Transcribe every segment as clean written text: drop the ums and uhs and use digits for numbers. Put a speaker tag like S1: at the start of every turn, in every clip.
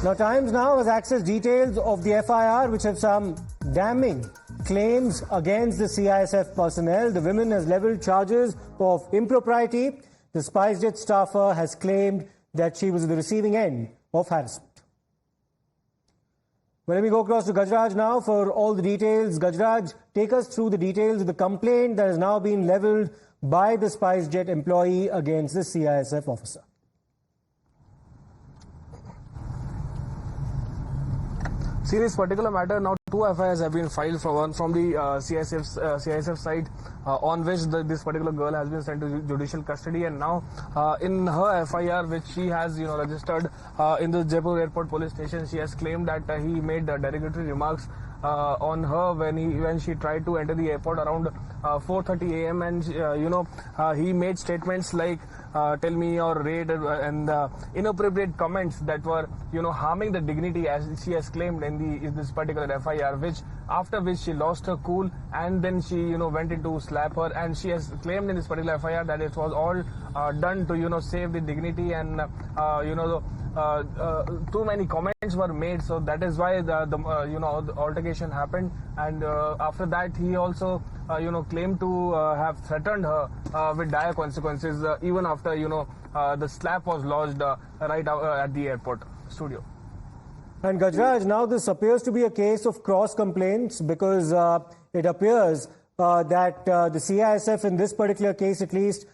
S1: Now, Times Now has accessed details of the FIR, which have some damning claims against the CISF personnel. The women has levelled charges of impropriety. The SpiceJet staffer has claimed that she was at the receiving end of harassment. Well, let me go across to Gajraj now for all the details. Gajraj, take us through the details of the complaint that has now been levelled by the SpiceJet employee against the CISF officer.
S2: See, this particular matter, now two FIRs have been filed, one from the CISF side, on which this particular girl has been sent to judicial custody, and now in her FIR, which she has registered in the Jaipur Airport Police Station, she has claimed that he made derogatory remarks on her when she tried to enter the airport around 4:30 a.m. and he made statements like "tell me your rate" and inappropriate comments that were harming the dignity, as she has claimed in this particular FIR, after which she lost her cool and then she went into slap her, and she has claimed in this particular FIR that it was all done to save the dignity, and too many comments were made, so that is why the altercation happened. And after that, he also claimed to have threatened her with dire consequences, even after the slap was lodged right at the airport studio.
S1: And Gajraj, now this appears to be a case of cross complaints, because it appears that the CISF in this particular case at least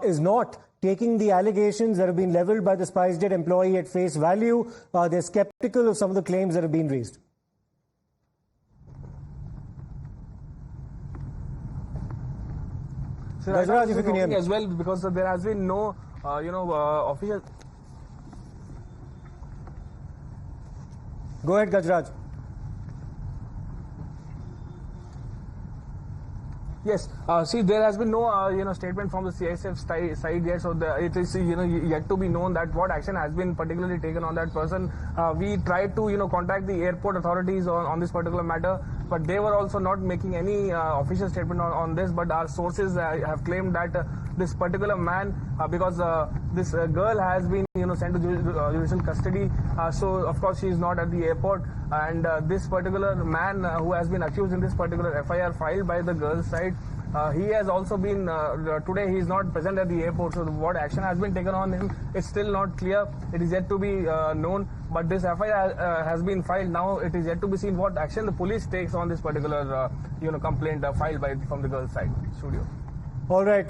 S1: is not taking the allegations that have been levelled by the SpiceJet employee at face value. They're skeptical of some of the claims that have been raised.
S2: So Gajraj, if you can hear me as well, because there has been no official.
S1: Go ahead, Gajraj.
S2: Yes. See, there has been no statement from the CISF side yet, so it is yet to be known that what action has been particularly taken on that person. We tried to contact the airport authorities on this particular matter, but they were also not making any official statement on this. But our sources have claimed that this particular man, because this girl has been sent to judicial custody, so of course she is not at the airport, and this particular man who has been accused in this particular FIR filed by the girl's side, he has also been today he is not present at the airport, so what action has been taken on him is still not clear. It is yet to be known, but this FIR has been filed. Now it is yet to be seen what action the police takes on this particular complaint filed from the girl's side. Studio.
S1: All right.